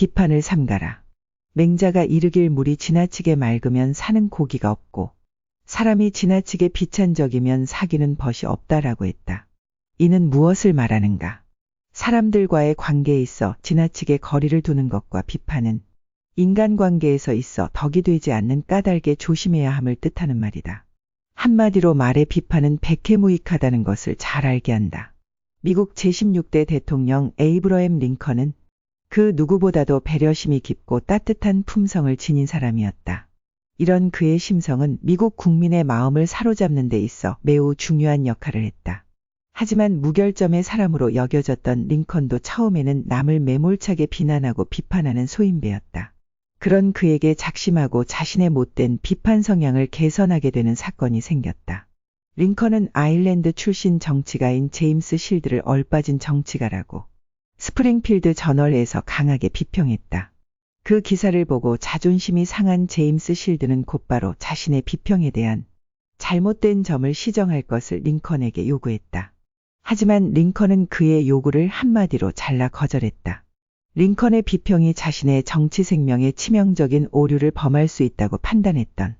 비판을 삼가라. 맹자가 이르길 물이 지나치게 맑으면 사는 고기가 없고 사람이 지나치게 비찬적이면 사귀는 벗이 없다라고 했다. 이는 무엇을 말하는가? 사람들과의 관계에 있어 지나치게 거리를 두는 것과 비판은 인간관계에서 있어 덕이 되지 않는 까닭에 조심해야 함을 뜻하는 말이다. 한마디로 말해 비판은 백해무익하다는 것을 잘 알게 한다. 미국 제16대 대통령 에이브러햄 링컨은 그 누구보다도 배려심이 깊고 따뜻한 품성을 지닌 사람이었다. 이런 그의 심성은 미국 국민의 마음을 사로잡는 데 있어 매우 중요한 역할을 했다. 하지만 무결점의 사람으로 여겨졌던 링컨도 처음에는 남을 매몰차게 비난하고 비판하는 소인배였다. 그런 그에게 작심하고 자신의 못된 비판 성향을 개선하게 되는 사건이 생겼다. 링컨은 아일랜드 출신 정치가인 제임스 실드를 얼빠진 정치가라고 스프링필드 저널에서 강하게 비평했다. 그 기사를 보고 자존심이 상한 제임스 실드는 곧바로 자신의 비평에 대한 잘못된 점을 시정할 것을 링컨에게 요구했다. 하지만 링컨은 그의 요구를 한마디로 잘라 거절했다. 링컨의 비평이 자신의 정치 생명에 치명적인 오류를 범할 수 있다고 판단했던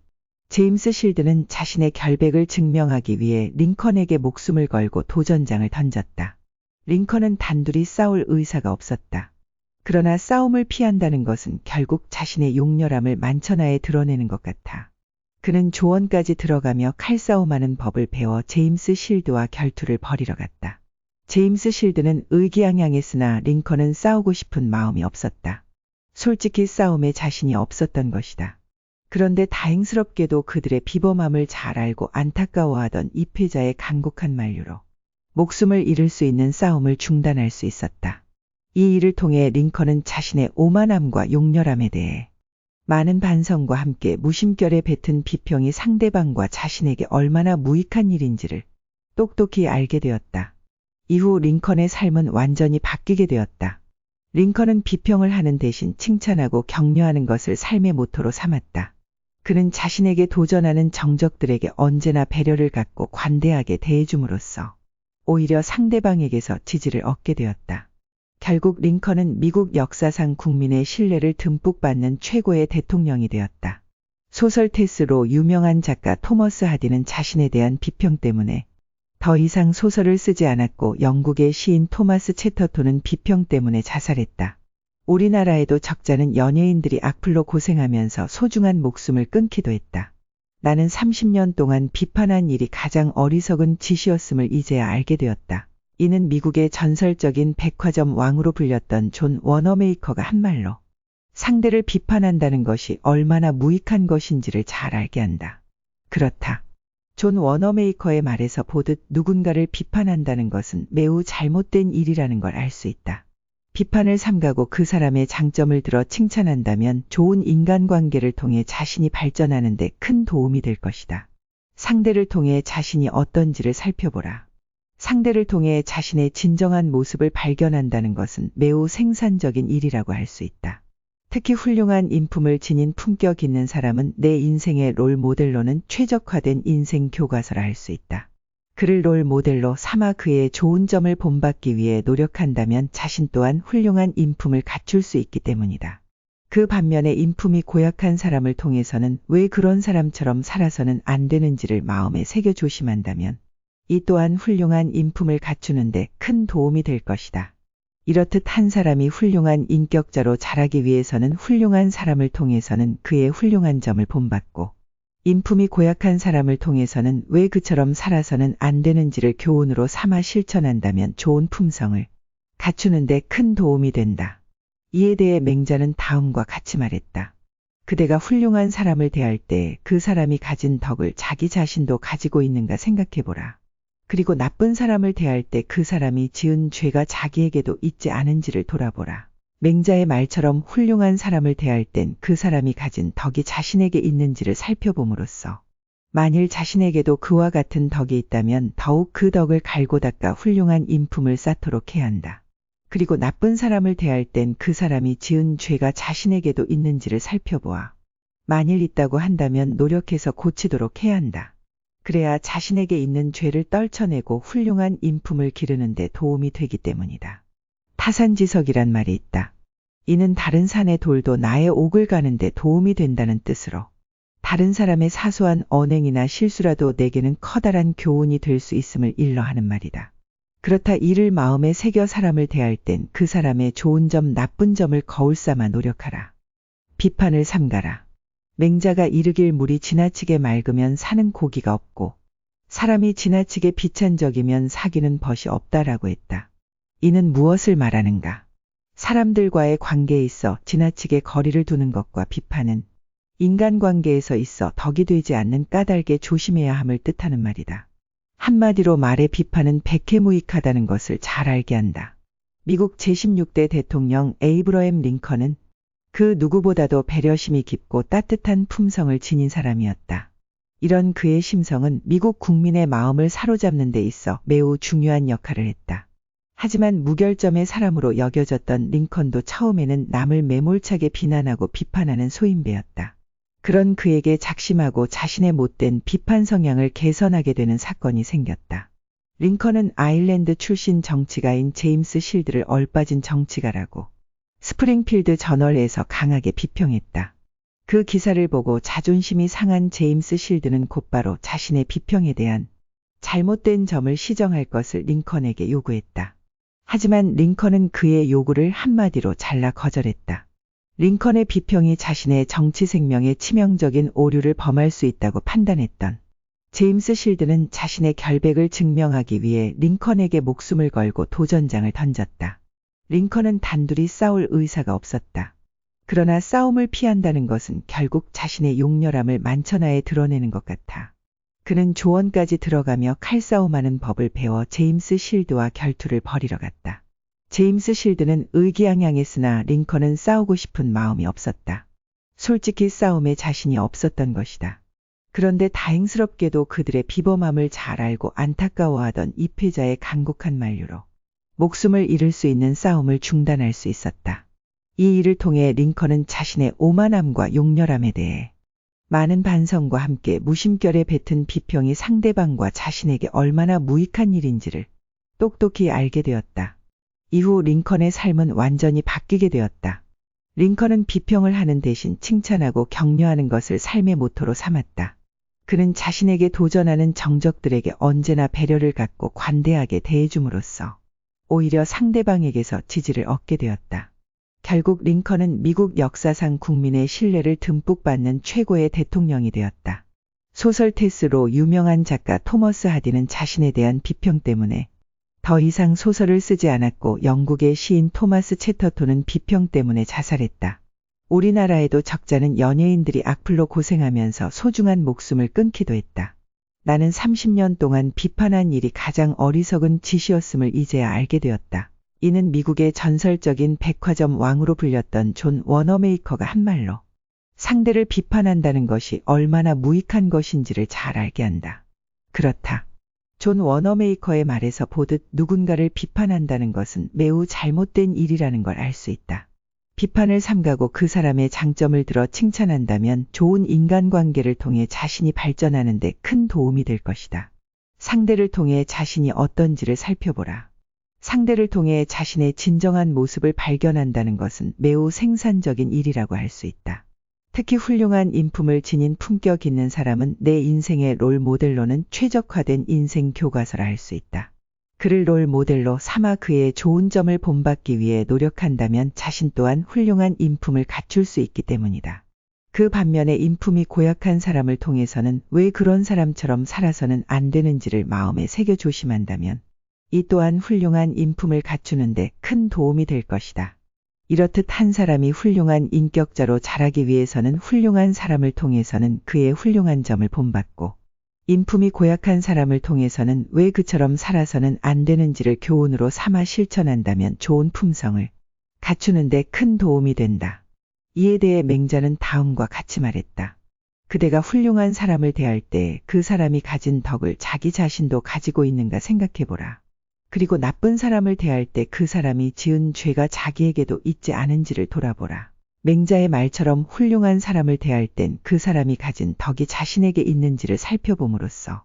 제임스 실드는 자신의 결백을 증명하기 위해 링컨에게 목숨을 걸고 도전장을 던졌다. 링컨은 단둘이 싸울 의사가 없었다. 그러나 싸움을 피한다는 것은 결국 자신의 용렬함을 만천하에 드러내는 것 같아. 그는 조언까지 들어가며 칼싸움하는 법을 배워 제임스 실드와 결투를 벌이러 갔다. 제임스 실드는 의기양양했으나 링컨은 싸우고 싶은 마음이 없었다. 솔직히 싸움에 자신이 없었던 것이다. 그런데 다행스럽게도 그들의 비범함을 잘 알고 안타까워하던 이 패자의 간곡한 만류로 목숨을 잃을 수 있는 싸움을 중단할 수 있었다. 이 일을 통해 링컨은 자신의 오만함과 용렬함에 대해 많은 반성과 함께 무심결에 뱉은 비평이 상대방과 자신에게 얼마나 무익한 일인지를 똑똑히 알게 되었다. 이후 링컨의 삶은 완전히 바뀌게 되었다. 링컨은 비평을 하는 대신 칭찬하고 격려하는 것을 삶의 모토로 삼았다. 그는 자신에게 도전하는 정적들에게 언제나 배려를 갖고 관대하게 대해줌으로써 오히려 상대방에게서 지지를 얻게 되었다. 결국 링컨은 미국 역사상 국민의 신뢰를 듬뿍 받는 최고의 대통령이 되었다. 소설 테스로 유명한 작가 토머스 하디는 자신에 대한 비평 때문에 더 이상 소설을 쓰지 않았고 영국의 시인 토마스 채터톤은 비평 때문에 자살했다. 우리나라에도 적잖은 연예인들이 악플로 고생하면서 소중한 목숨을 끊기도 했다. 나는 30년 동안 비판한 일이 가장 어리석은 짓이었음을 이제야 알게 되었다. 이는 미국의 전설적인 백화점 왕으로 불렸던 존 워너메이커가 한 말로 상대를 비판한다는 것이 얼마나 무익한 것인지를 잘 알게 한다. 그렇다. 존 워너메이커의 말에서 보듯 누군가를 비판한다는 것은 매우 잘못된 일이라는 걸 알 수 있다. 비판을 삼가고 그 사람의 장점을 들어 칭찬한다면 좋은 인간관계를 통해 자신이 발전하는 데 큰 도움이 될 것이다. 상대를 통해 자신이 어떤지를 살펴보라. 상대를 통해 자신의 진정한 모습을 발견한다는 것은 매우 생산적인 일이라고 할 수 있다. 특히 훌륭한 인품을 지닌 품격 있는 사람은 내 인생의 롤 모델로는 최적화된 인생 교과서라 할 수 있다. 그를 롤 모델로 삼아 그의 좋은 점을 본받기 위해 노력한다면 자신 또한 훌륭한 인품을 갖출 수 있기 때문이다. 그 반면에 인품이 고약한 사람을 통해서는 왜 그런 사람처럼 살아서는 안 되는지를 마음에 새겨 조심한다면 이 또한 훌륭한 인품을 갖추는데 큰 도움이 될 것이다. 이렇듯 한 사람이 훌륭한 인격자로 자라기 위해서는 훌륭한 사람을 통해서는 그의 훌륭한 점을 본받고 인품이 고약한 사람을 통해서는 왜 그처럼 살아서는 안 되는지를 교훈으로 삼아 실천한다면 좋은 품성을 갖추는데 큰 도움이 된다. 이에 대해 맹자는 다음과 같이 말했다. 그대가 훌륭한 사람을 대할 때 그 사람이 가진 덕을 자기 자신도 가지고 있는가 생각해보라. 그리고 나쁜 사람을 대할 때 그 사람이 지은 죄가 자기에게도 있지 않은지를 돌아보라. 맹자의 말처럼 훌륭한 사람을 대할 땐 그 사람이 가진 덕이 자신에게 있는지를 살펴봄으로써 만일 자신에게도 그와 같은 덕이 있다면 더욱 그 덕을 갈고 닦아 훌륭한 인품을 쌓도록 해야 한다. 그리고 나쁜 사람을 대할 땐 그 사람이 지은 죄가 자신에게도 있는지를 살펴보아 만일 있다고 한다면 노력해서 고치도록 해야 한다. 그래야 자신에게 있는 죄를 떨쳐내고 훌륭한 인품을 기르는 데 도움이 되기 때문이다. 타산지석이란 말이 있다. 이는 다른 산의 돌도 나의 옥을 가는데 도움이 된다는 뜻으로 다른 사람의 사소한 언행이나 실수라도 내게는 커다란 교훈이 될 수 있음을 일러 하는 말이다. 그렇다 이를 마음에 새겨 사람을 대할 땐 그 사람의 좋은 점 나쁜 점을 거울 삼아 노력하라. 비판을 삼가라. 맹자가 이르길 물이 지나치게 맑으면 사는 고기가 없고 사람이 지나치게 비찬적이면 사귀는 벗이 없다라고 했다. 이는 무엇을 말하는가? 사람들과의 관계에 있어 지나치게 거리를 두는 것과 비판은 인간관계에서 있어 덕이 되지 않는 까닭에 조심해야 함을 뜻하는 말이다. 한마디로 말해 비판은 백해무익하다는 것을 잘 알게 한다. 미국 제16대 대통령 에이브러햄 링컨은 그 누구보다도 배려심이 깊고 따뜻한 품성을 지닌 사람이었다. 이런 그의 심성은 미국 국민의 마음을 사로잡는 데 있어 매우 중요한 역할을 했다. 하지만 무결점의 사람으로 여겨졌던 링컨도 처음에는 남을 매몰차게 비난하고 비판하는 소인배였다. 그런 그에게 작심하고 자신의 못된 비판 성향을 개선하게 되는 사건이 생겼다. 링컨은 아일랜드 출신 정치가인 제임스 실드를 얼빠진 정치가라고 스프링필드 저널에서 강하게 비평했다. 그 기사를 보고 자존심이 상한 제임스 실드는 곧바로 자신의 비평에 대한 잘못된 점을 시정할 것을 링컨에게 요구했다. 하지만 링컨은 그의 요구를 한마디로 잘라 거절했다. 링컨의 비평이 자신의 정치 생명에 치명적인 오류를 범할 수 있다고 판단했던 제임스 실드는 자신의 결백을 증명하기 위해 링컨에게 목숨을 걸고 도전장을 던졌다. 링컨은 단둘이 싸울 의사가 없었다. 그러나 싸움을 피한다는 것은 결국 자신의 용렬함을 만천하에 드러내는 것 같아. 그는 조언까지 들어가며 칼싸움하는 법을 배워 제임스 실드와 결투를 벌이러 갔다. 제임스 실드는 의기양양했으나 링컨은 싸우고 싶은 마음이 없었다. 솔직히 싸움에 자신이 없었던 것이다. 그런데 다행스럽게도 그들의 비범함을 잘 알고 안타까워하던 이 패자의 간곡한 만류로 목숨을 잃을 수 있는 싸움을 중단할 수 있었다. 이 일을 통해 링컨은 자신의 오만함과 용렬함에 대해 많은 반성과 함께 무심결에 뱉은 비평이 상대방과 자신에게 얼마나 무익한 일인지를 똑똑히 알게 되었다. 이후 링컨의 삶은 완전히 바뀌게 되었다. 링컨은 비평을 하는 대신 칭찬하고 격려하는 것을 삶의 모토로 삼았다. 그는 자신에게 도전하는 정적들에게 언제나 배려를 갖고 관대하게 대해줌으로써 오히려 상대방에게서 지지를 얻게 되었다. 결국 링컨은 미국 역사상 국민의 신뢰를 듬뿍 받는 최고의 대통령이 되었다. 소설 테스로 유명한 작가 토머스 하디는 자신에 대한 비평 때문에 더 이상 소설을 쓰지 않았고 영국의 시인 토마스 채터톤은 비평 때문에 자살했다. 우리나라에도 적잖은 연예인들이 악플로 고생하면서 소중한 목숨을 끊기도 했다. 나는 30년 동안 비판한 일이 가장 어리석은 짓이었음을 이제야 알게 되었다. 이는 미국의 전설적인 백화점 왕으로 불렸던 존 워너메이커가 한 말로 상대를 비판한다는 것이 얼마나 무익한 것인지를 잘 알게 한다. 그렇다. 존 워너메이커의 말에서 보듯 누군가를 비판한다는 것은 매우 잘못된 일이라는 걸 알 수 있다. 비판을 삼가고 그 사람의 장점을 들어 칭찬한다면 좋은 인간관계를 통해 자신이 발전하는 데 큰 도움이 될 것이다. 상대를 통해 자신이 어떤지를 살펴보라. 상대를 통해 자신의 진정한 모습을 발견한다는 것은 매우 생산적인 일이라고 할 수 있다. 특히 훌륭한 인품을 지닌 품격 있는 사람은 내 인생의 롤 모델로는 최적화된 인생 교과서라 할 수 있다. 그를 롤 모델로 삼아 그의 좋은 점을 본받기 위해 노력한다면 자신 또한 훌륭한 인품을 갖출 수 있기 때문이다. 그 반면에 인품이 고약한 사람을 통해서는 왜 그런 사람처럼 살아서는 안 되는지를 마음에 새겨 조심한다면 이 또한 훌륭한 인품을 갖추는데 큰 도움이 될 것이다. 이렇듯 한 사람이 훌륭한 인격자로 자라기 위해서는 훌륭한 사람을 통해서는 그의 훌륭한 점을 본받고 인품이 고약한 사람을 통해서는 왜 그처럼 살아서는 안 되는지를 교훈으로 삼아 실천한다면 좋은 품성을 갖추는데 큰 도움이 된다. 이에 대해 맹자는 다음과 같이 말했다. 그대가 훌륭한 사람을 대할 때 그 사람이 가진 덕을 자기 자신도 가지고 있는가 생각해보라. 그리고 나쁜 사람을 대할 때 그 사람이 지은 죄가 자기에게도 있지 않은지를 돌아보라. 맹자의 말처럼 훌륭한 사람을 대할 땐 그 사람이 가진 덕이 자신에게 있는지를 살펴봄으로써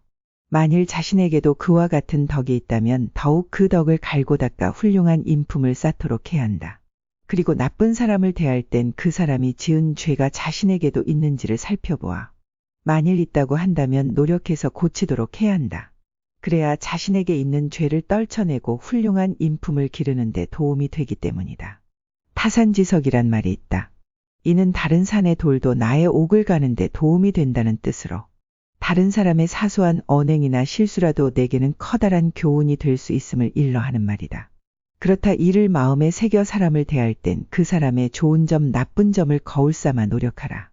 만일 자신에게도 그와 같은 덕이 있다면 더욱 그 덕을 갈고 닦아 훌륭한 인품을 쌓도록 해야 한다. 그리고 나쁜 사람을 대할 땐 그 사람이 지은 죄가 자신에게도 있는지를 살펴보아. 만일 있다고 한다면 노력해서 고치도록 해야 한다. 그래야 자신에게 있는 죄를 떨쳐내고 훌륭한 인품을 기르는 데 도움이 되기 때문이다. 타산지석이란 말이 있다. 이는 다른 산의 돌도 나의 옥을 가는 데 도움이 된다는 뜻으로 다른 사람의 사소한 언행이나 실수라도 내게는 커다란 교훈이 될 수 있음을 일러 하는 말이다. 그렇다 이를 마음에 새겨 사람을 대할 땐 그 사람의 좋은 점 나쁜 점을 거울 삼아 노력하라.